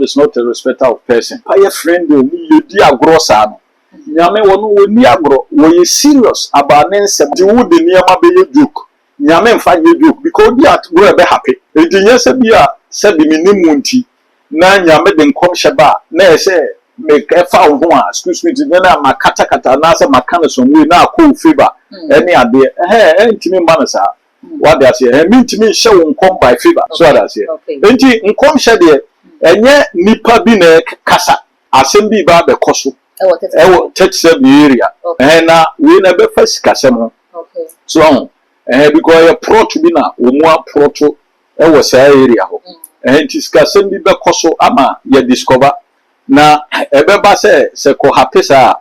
God is not a respecter of person. Pay friend you dia grossa no. Nyame wono woni agro we serious about nensem di wo de niam be joke. Nyame mfa ye joke because dia go be happy. Enti nyese bia se bi minimu nti na nyame de nkom hyeba na ese make efa wo ho a excuse me na makata kata na se makana so we na call favor any ade ntimi ma na sa what they say ntimi hye wo nkom by favor so that say enti nkom hye de enye nipa bi na kasa asem bi ba be koso ewo church area na we na be first kasem ho so because you approach bi na wo mu approach ewo sa area ho enti kasem bi be koso ama ye discover na ebeba se ko happy sa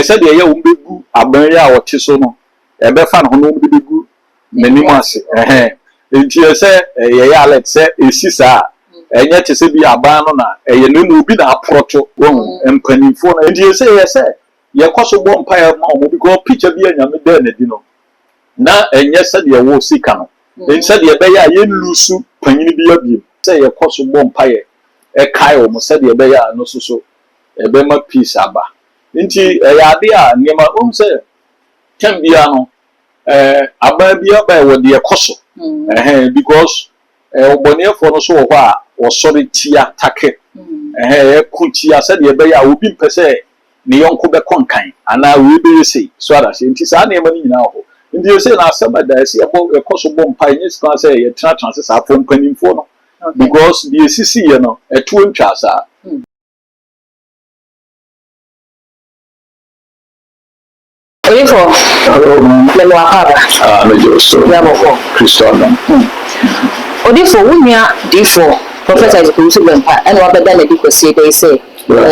se de ye wo begu aban ya wo ti so no ebe fa no no begu nanim ase enti se ye ya let se esi sa enye te se bi aban no na ye no mu bi na aprocho wo empanifo na enti se ye kwaso bo mpa ma o because picture bi anyame de na di no na enye se de wo sika no enti se de be ya ye lusu panyin bi abiem se ye kwaso bo mpa ye kai o mo se de be ya no so ebe ma peace aba nti ya de a niema se tambia no aba bia ba wo de ekoso because obonefo no so wo a wo sori tia take kutia se de be ya obi mpese ne yonko be konkan ana we be yesi so ada se nti sa niema ni nyina ho nti yesi na asaba da se ekoso bom pa nyi ska se ye tra chance sa fo mpanimfo no because the CC you know etu ntwa sa Odifo lelo akara mejo so yabo Christian Odifo wunya difo Professor Isaac Bempa and wa beda na di kwese dey say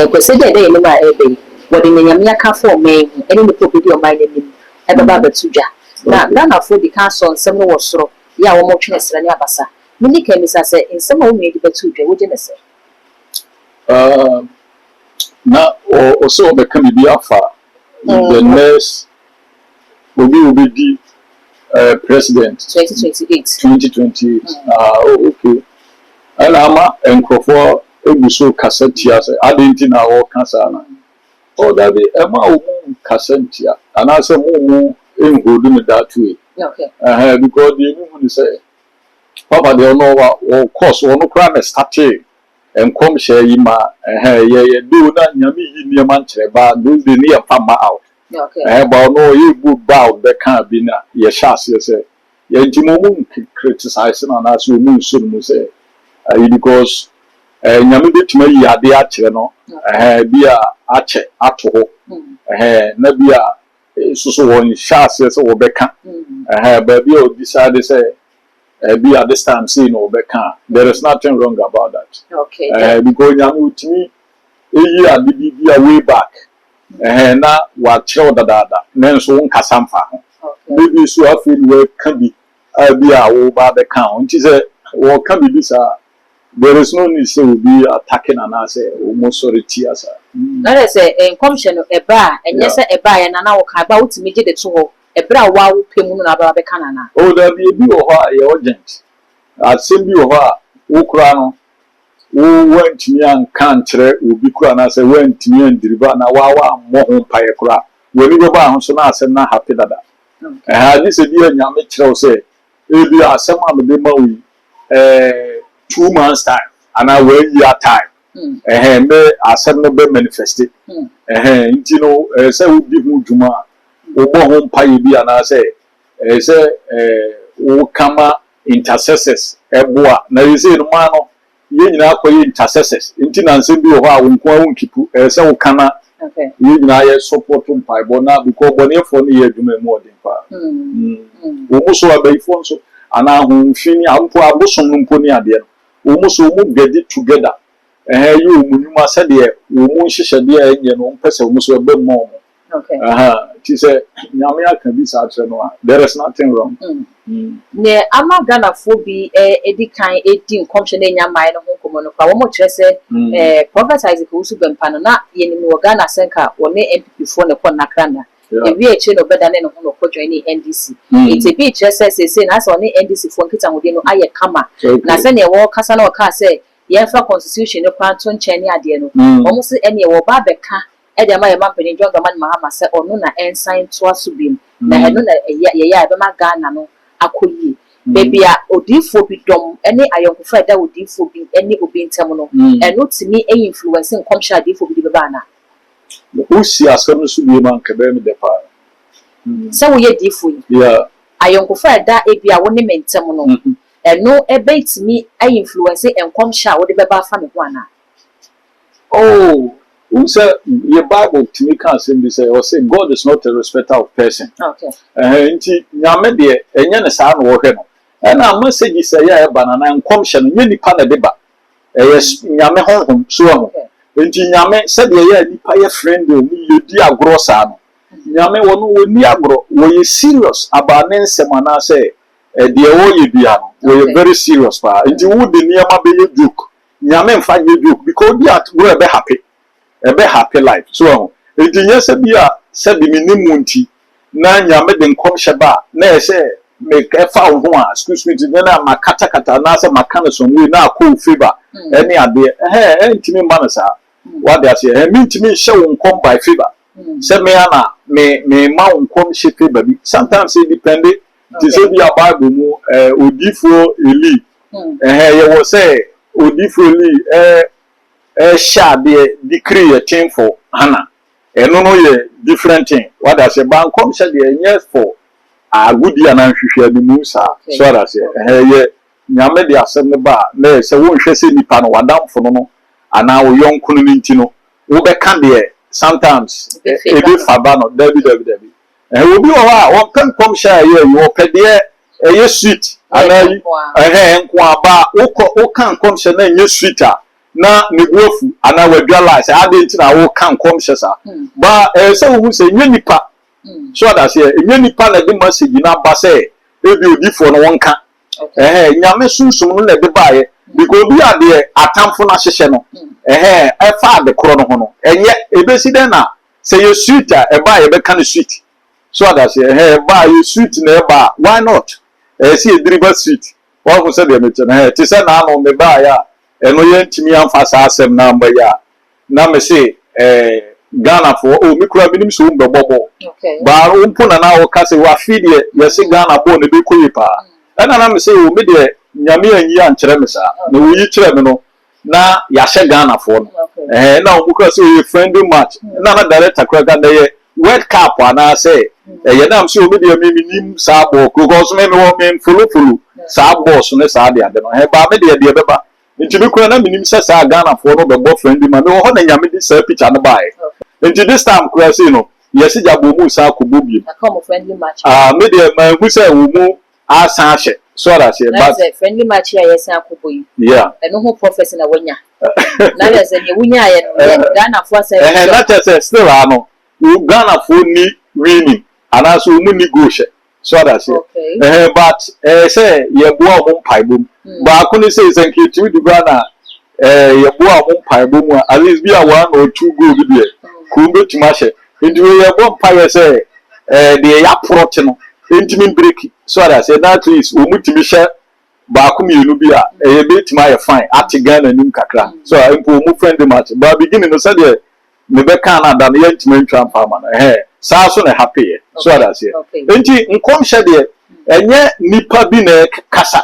kwese dey dey ma ebe wodi nyamia ka for me eni ne property o my name e baba betuja na na for the council nsem no wo soro ya wo mo twene sra ne abasa mini ka misa se nsem o me di betuja wo je ne se na o so be kan bi afa the next will be president 2028 okay and ama enkofo ebuso kasetia se adenti na wo kasa na o da bi ema o kasetia ana se mu engodu me that way okay because the mu say papa de no wa course wo no kra na start enkom hye yi ma ye do na nyame yi niam ankyere ba do de ne ya fama out okay ba no ye good bow be kan bi na ye shase se ye ntimo mu criticize na na so mu so mu se because nyame betuma yi ade akyere no bi a ache ato ho na bi a so won shase se wo be kan ba bi o decide say be at this time saying no beka there is nothing wrong about that okay because nyame utimi eyi ade bi way back na wa chew dada na nso won kasamfa ho maybe so afil we can be bi a wo ba beka unti say wo can be sa there is no need say we be attacking and say almost sorry tiasa na say enkomhye no eba enye say eba ya na wo ka ba utimi gide to ho ebra wa wo pemu no na ba beka na na o da bi wo ho a ye urgent asem bi wo ho a wo kura no wo wantimi an kan kire obi kura na say wantimi an diriba na wa mo ho paye kura woni go ba ho so na asem na happy dada this e bi anyame kire wo say e bi asem a me de ma wi 2 months time and I 1 year time me asem no be manifest nti no say we bi hu dwuma wo bo ho paye bi ana say wo kama intercessors eboa na yese no ma no ye nyina akoye intercessors nti na nsem bi wo ha wo nko wo nkipu say wo kana okay ye nyina ye support mpai bo na because bonefo no ye adwuma mu odin pa wo muso abaifo nso ana ho mfini ampo abosom no mpo ni ade wo muso wo mu get together ye wo munuma se de wo mu hyehyɛ de enye no mpese wo muso ebe mo okay ti say nyame aka bi sa atre no there is nothing wrong ne amagana fo bi edikan edi nkomhye na nyamai no ho komo no kwa wo mo kire se Professor Isaac Bempa no na ye ni wo Ghana senka wo ne MPP fo ne kon nakra na ebi eche no beda ne no ho no ko join ni NDC ite bi kire se na so ne NDC fo nkita hode no aye kama na se ne wo kasa na o ka se yɛmfa constitution no kwan to nkyɛn ne adeɛ no ɔmo se ɛne wɔ ba bɛka ɛde ama yɛma mpanin John Dramani Mahama sɛ ɔno na ɛnsan toa so bi mu na ɛno na yɛyɛ a ɛbɛma Ghana no akɔ yie baby a odiifo bi dɔm ɛne ayɔnkofa ɛda odiifo bi ɛne obi ntɛm no ɛno tumi ɛyɛ influence nkɔmhyɛ odiifo bi de bɛba ana usi asɛm no so bi ma nkɛbɛ mi de pa sɛ woyɛ diifo yi ayɔnkofa ɛda ebi a wo ne me ntɛm no ɛno ɛbɛtumi ɛyɛ influence nkɔmhyɛ a wode bɛba afa ne ho ana oh Unsa your Bible to me can't say this or say God is not a respecter of person. Okay. Nti nyame de enye ne saa no wo hwe no. Na message say ya banana nkomhye no nye nipa na deba. Nyame honhom so ho. Nti nyame se de ya nipa ye friend o ni yedi agro saa no. Nyame wono woni agro wo ye serious about ne nsem ana say de wo ye bia no. Wo ye very serious pa. Nti wo de niam be ye joke. Nyame mfa ye joke because be at go be happy. Ebe happy life so etinya se bia se bi minimu nti na nyame de nkomhye ba na ese me efa wo ho a excuse me na makata kata na se makana so nwe na akọ favor ene ade entimi ma na sa what they say me ntimi hye wo nkom by favor se me ana me ma wo nkomhye favor bi sometimes it depend ti se bia Bible mu odifo Eli ye wo say odifo Eli shade decree a thing for Hannah. And no ye different thing. What I say, Bankom said the yes for a good year and share the Musa. So I say, ye Yamedi assembly bar, nay, so won't she see the pan one down for no, and now young Kunintino. Ube candy sometimes a bit Fabano, Debbie. And will be all one can come share ye, you open there a ye sweet, and a hand qua o can't come share ye sweeter. Na negofu ana wadwala say adenti na wo kan komhyesa ba say wo say nye nipa so that say nye nipa na de message na ba say ebi odifo no wonka nyame sunsum no na de baaye because bi ade atamfo na hyehye no efa de koro no ho no enye ebesi den na say you sweet e ba ye be kan sweet so that say ba you sweet na e ba why not say e deliver sweet wa ho say de meche na ti say na no me ba ya eno ye ntimi amfasa asem na mba ya na me say Ghana for o mi kura binim so mbebobo ba umpu na na wo kase wa fidie ye se Ghana bo ne be koyipa na me say o me de nyame anyi ankyere me sa na wo yi kyere me no na ya hye Ghana for no na o kura say o friendly match na director kura ga ye World Cup ana say ye na me say o me de me nim sa bo because me wo me follow sa boss ne sa de ade no ba me de beba nti me kura na minim se sa Ghana for no be boyfriend ma me ho na nyame di sa picture no bae nti this time kura say no yes jabo mu sa ko bobi na come friendly match me de ma hu say wo mu asan hye so that say but friendly match ya yes akobo yi yeah eno ho professor na wanya na le say ye wunya ye Ghana for say na say still ano Ghana for ni winning ana so mu ni go hye so that say but say ye bo ho paibom ba ko ni say nketimi di bra na ye bo ho paibom at least be a 1 or 2 go bi de ko betuma hye ndi ye bo paye say de ya prot no ntimi break so that say that is o mutimi hye ba ko mienu bi a ye betuma ye fine at Ghana nim kakra so mpo mu friend match ba beginning no say de me be kan na da ye ntimi ntwa mpa ma saa so na happy so that say enti nkomhye de enye nipa bi na kasa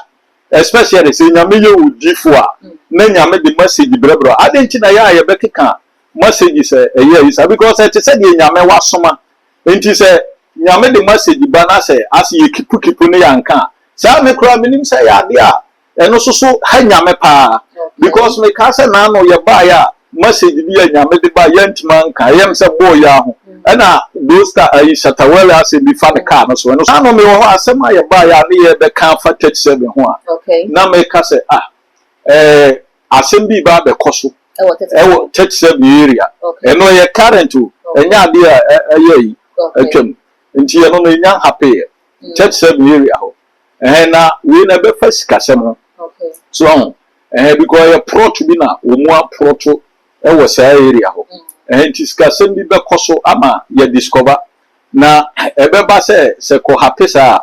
especially say nyame ye udifo a na nyame de message brebro adenti na ya be keka message say eye is because it said de nyame wasoma enti say nyame de message ba na say as ye kipu ne yanka saa me kura minim say ya de a eno so ha nyame pa because me ka say na no ye ba ya message bi ya nyame de ba yantima nka yem say boy ya ho na those that are shatawala say be fan car no so no no me wo asem aye ba ya ne ye be kan fa 37 ho a na me ka say asem bi ba be koso e wo 37 area no ye current o enya ade a yi atwam nti ye no no nya happy 37 area ho na we na be fa sikasem ho so because ye prot bi na wo mu aproto e wo sa area ho enti sikasem bi be koso ama ye discover na ebeba se ko happy sa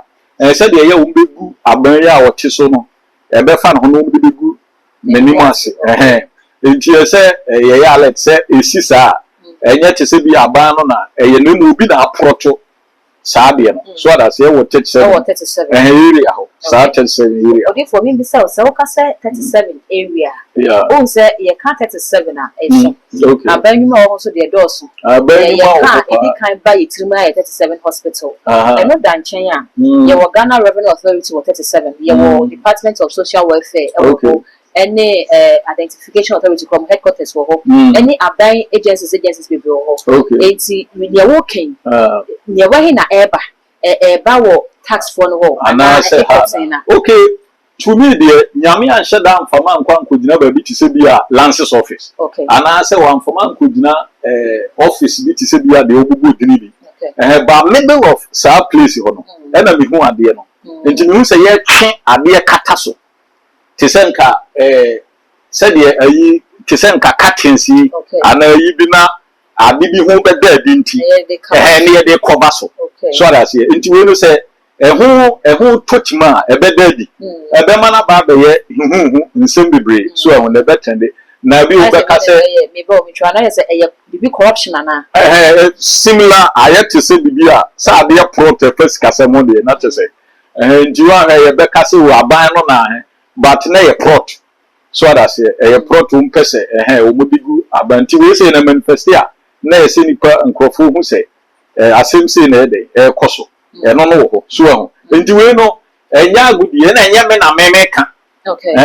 se de ye wo mbegu aban ya wote so no ebe fa no no mbegu menimase enti ese ye alert se esisa enye tese bi aban no na eye no mu bi na aproto saade no so that say what 37 area ho sa 37 area okay for me be say o ka say 37 area o say ye can 37 na okay abanyu ho so de doso abanyu ho e kan ba yitirima 37 hospital e no dan chen a ye wo Ghana Revenue Authority 37 ye wo Department of Social Welfare any identification authority come headquarters for any aban agencies be bro enti we dey working near where na eba wo tax for no ho ana say okay to me the nyame anhye da mfama nkwa nkogina ba bi ti se bia lances office ana say wan mfama nkogina office bi ti se bia de ogugu dini bi ba middle of sa place ho no na me hu ade no enti me hu say ye twe ade kata so tisenka sɛdeɛ ayi tisenka katensi ana yi bi na ade bi ho bɛda adi nti ne yɛde kɔba so so adaseɛ nti we no sɛ ɛho totima ɛbɛda adi ɛbɛma na ba bɛyɛ huhuhu nsɛm bebree so ɛho na ɛbɛtɛnde na bi wo bɛka sɛ bibi corruption ana similar ayɛ te sɛ bibi a sɛ adeɛ protest first kasa mo deɛ na te sɛ nti wa yɛbɛka sɛ wo aban no na but na ye prot so that say e prot pese omudigu abanti we say na manifestia na ye se nipa nkrofo hu say asem say na e koso no no ho so ho enti we no enya agudi na enya me na me ka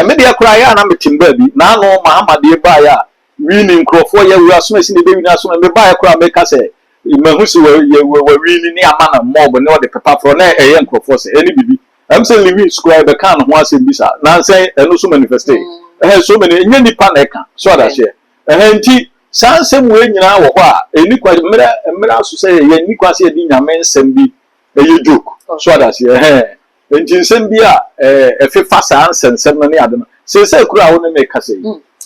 me de akura ya na metimba bi na no mahamade ba ya wi ni nkrofo ya wi aso esi ne de wi na aso me ba ya kura me ka say mahu si we wi ni amana mob ne o de papa fro na e ye nkrofo say eni bibi I'm saying living square the can who has bisa na say no so manifest so many nya nipa na ka so that share enti sansem we nyina wo ho a eni kwa mera so say ye ni kwa say di nyame nsem bi e joke so that share enti nsem bi a e fa sa ansem no ne ade no say kura wo ne me ka say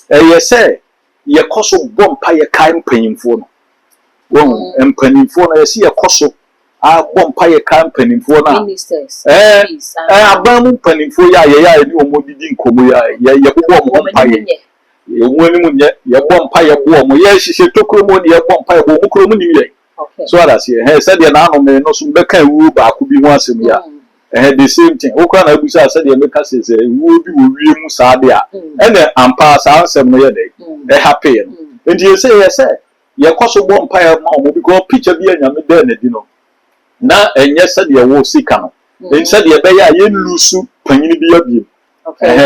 ye say ye koso bompa ye kai mpanyimfo no wo mpanyimfo no ye say ye koso bompa ye kampanimfo na ministers abamu mpanimfo ya ni omodidi nkomo ya bobbo mo bompa ye woni mu nye ye bompa ye bo mo ye hihye tokro mo ye bompa ye bo mo kro mo ni ye so that say said ye na no me no so be kan wu ba ko bi ho asem ya the same thing okra na busa said ye make say wu bi wo wie mu saade a ene ampa sa asem no ye dey happy and you say ye koso bompa ye ma mo because picture bi anyame dey na di no na enye sade wo sika no sade be ya ye lusu panyini bi abiem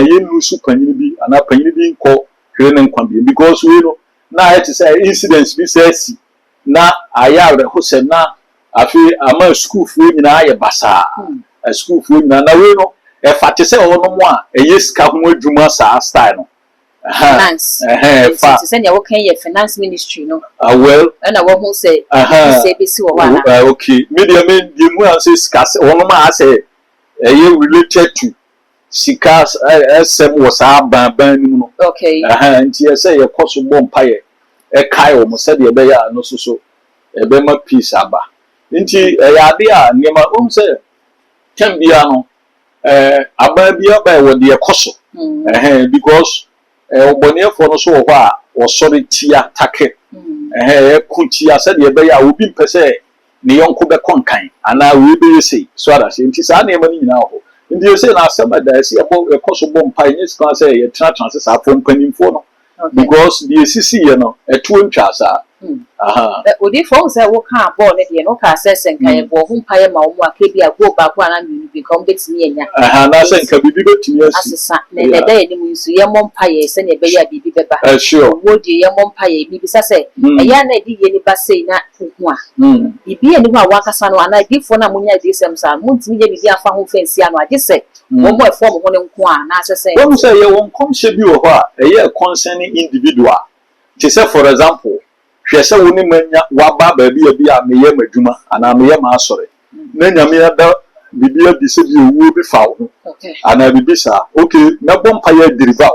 ye lusu panyini bi ana panyini bi nko hwe ne nkwa bi because we no na it say incidents bi say si na aya ho se na afi ama school fu nyina ye basa school fu nyina na we no e fate se wo no mo a eye sika ho adwuma sa style no finance say ya wo kan ye finance ministry no well na wo hu say be si wo wa na okay media men di mu an say sika wo no ma say eye related to sika SM was ban ni no okay nti say ye koso bompa ye e kai wo mo say de be ya no so e be ma peace aba nti ya de a niam o say tambia no aba bia ba wo de koso because obonefo no so ho a wo sori tia take kutia said ye be ya obi mpese ne yonko be konkan ana we be say so ada say nti sa na mani nyina ho nti you say na asema da say e koso bom pai ni ska say ye tra chance sa fo mpanimfo no because the CC ye no etu ntwa sa odi fo say wo kan ball ne de no ka say senka ye bo ho pai ma wo akebi ago ba ko ana mi bi kom betimi enya na senka bibi betimi asisa ne de da ni mu nsu ye mom pai se ne be ya bibi beba sure wo de ye mom pai bibi sa say eya na di ye ni ba say na ho a bibi ye ni ho a wakasa no ana di fo na munya di sem sa muntimi ye bibi afa ho fancy ano ade say wo mo e form ho ne nko a na say wo say ye won kom she bi wo ho a eye concerning individual to say for example hwese wo ni manya waba ba bi a meye madwuma ana meye ma asore na nyame da bibia bi se bi owo bi fa wo ana bibi sa okay na bompa ya deriva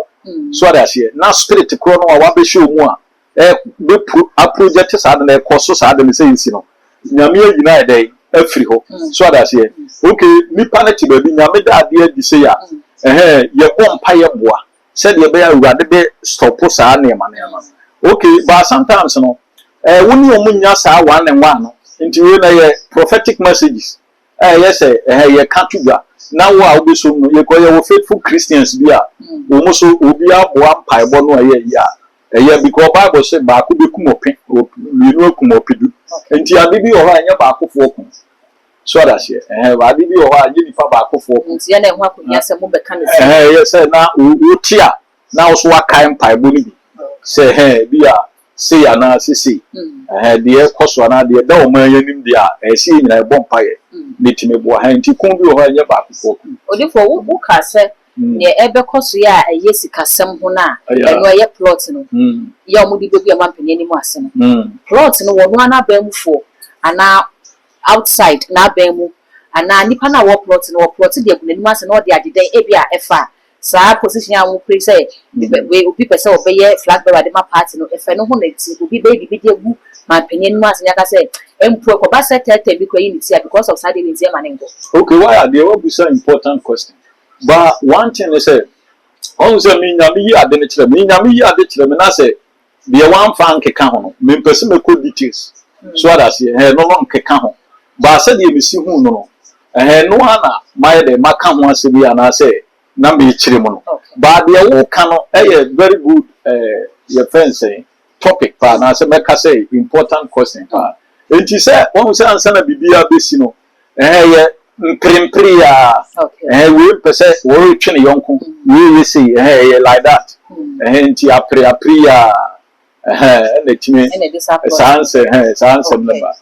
so ada hye na spirit kro no wa be hye mu a be project sa da na ekoso sa da me se yisi no nyame agina e dai afiri ho so ada hye okay nipa na ti ba bi nyame da ade adi se ya ye bompa ya boa said you be awurade be stop saa na ma okay but sometimes no woni omunya saa one and one no nti we na ye prophetic messages yes ye katuga na wo a obi so no ye ko ye faithful Christians bi a wo mo so obi aboa mpaebo no ye ya because Bible say ba ko be kumope we no kumopedu nti ade bi o ha anya ba akofo ko so that she ba ade bi o ha anya nipa ba akofo ko nti ye na ho akonya se mo be kan se yes na wo tia na wo so akai mpaebo ni bi say bi a say ana say de koso ana de da o man yanim de a see nyina e bom paye metime bo ha nti kun bi o ha anya ba akofo ko odifo wo ka se ne ebe koso ya eye sikasem ho na eno eye plot no ya omudi bebi amampani ni mu ase no plot no wo no ana bamfo ana outside na bamu ana nipa na wo plot no wo plot de agunani mu ase no de ageden ebia efa saa position a wo pre say we obi pese obeye flag bearer de ma party no efa no ho na ti obi be bi de gu mampani ni mu ase nyaka say empu ko ba set tete bi ko yin ti because of side we ntia manengo okay why are they what be so important question but one thing is say on say me nyame yi ade ne kire me nyame yi ade kire me na say de one fan keka ho no me pese me ko details so that say no nkeka ho ba say de me si hu no no ana my de maka ho ase bi ana say na me kire mo no ba de wo ka no very good your friend say topic pa na say make say important question pa enti say won say ansa na bibia besi no Primpria, we pese, we chin yonku, we see, like that. Enti apria, and the team, sans, number.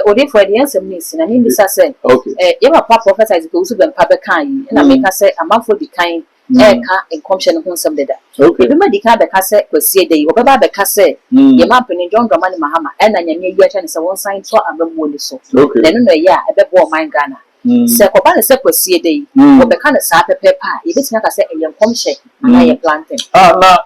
Odi for the answer, miss, and I mean, this I say, okay, you are prophet as goes to the public kind, and I make us say, a month for the kind, car and commission on some data. Okay, remember the car the cassette was see the Oba the cassette, your mapping John Dramani Mahama, and I am your chance of one sign for a woman so. Okay, then no, yeah, I bet more mine Ghana. Se ko ba ne se kwasi dey wo be ka ne sa pepe pa e betina ka se eyen komhye na ye planting na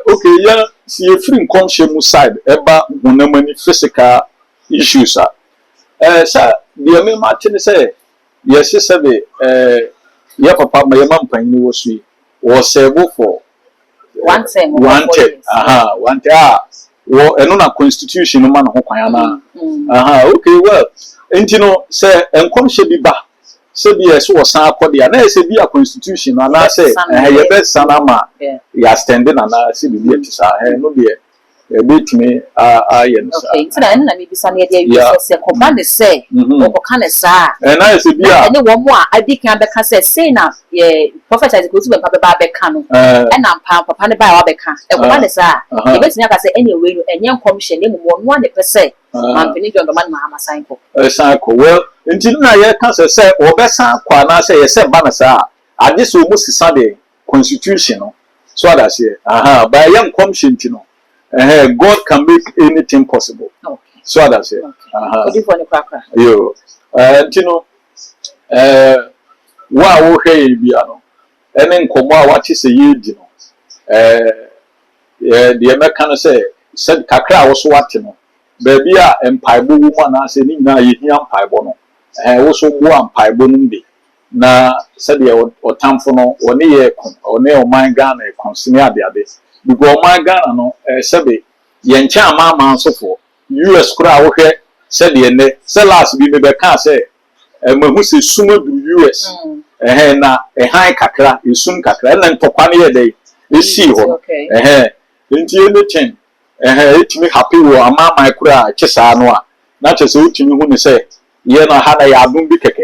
okay ya si e free komhye mu side e ba hunamani physical issues sa de me ma tene se ye se be ya papa ma ye mampan ni wo so wo serve for one time wo eno na constitution no ma no ho kwan na okay well enti no se enkomhye bi ba se bi eso wo san akode na se bi a constitution na se ye be sana ma ya stand na se bi etisa no de betime ye no sa okay enti na me bi sa na ye dey so se ko ba ne se ko ka ne sa na se bi a ene wo mo a adi kan be ka se na ye prophet as go to be papa ba be ka no na papa ne ba wa be ka e ko ba ne sa ye betime ka se anyway no enye enkomhye ne mo no ne pese Anthony John Doman Mahama Sanko. Sanko. Well, until now, you can say, or Bessan, Kwana say, yes, Banasa. I just almost Sunday constitutional. So that's it. By a young commission, you know, God can make anything possible. Okay. So that's it. What do you want to crack? You know, wow, okay, Biano. And then come out what is a year, you know. The American said, Kakra was what, you know. Baby a empaibo woman ase ni na ye hia empaibo no wo so bo empaibo no bi na se de otamfo no one ye kon one o man Ghana e konsini ade because o man Ghana no se be ye ncha ama sofo US kura wo hwe se de ne se last bi me be kan se mahu se sumo du US na han kakra esum kakra na ntokwa ne ye dey e si ho nti ene chen etimi happy wo ama kura chesa no a na chesa utimi hu ne se ye na ha na ya adum bi keke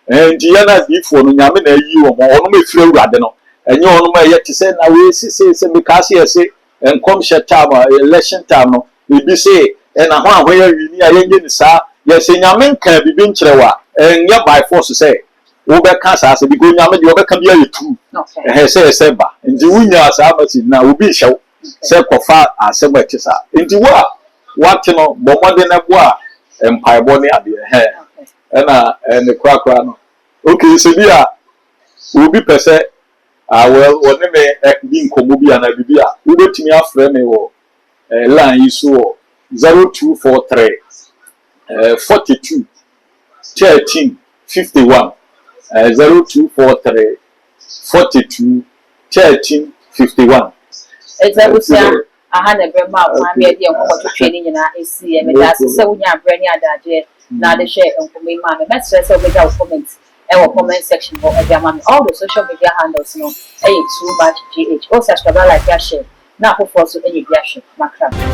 nti ye na difo no nyame na yi wo mo ono me fira urade no enye ono ma ye te se na we se because ye se enkom shetama election time no e bi se na ho ahoya wi ni aye nge ni sa ye se nyame nka bi bi nkire wa enye by force se wo be ka sa se bi go nyame de wo be ka bi aye tu se ba nti wunya sa ba si na obi hyew se kofa aseba tisa nti wa wate no bomode na bo a empaibo ne ade na ne kwakwa no okay so bi a obi pese well woni me bi nkomo bi ana bi a wo betimi afre me wo line iso 0243 42 13 51 0243 42 1351. Exactly. I had a very mouth, my media, training in our AC, and that's so we have Brenny Adaje, now the share and for me, mammy. Let's just without comments. Our comment section or all the social media handles, no, too much GH, or subscribe like that share. Now, for any reaction, my crap.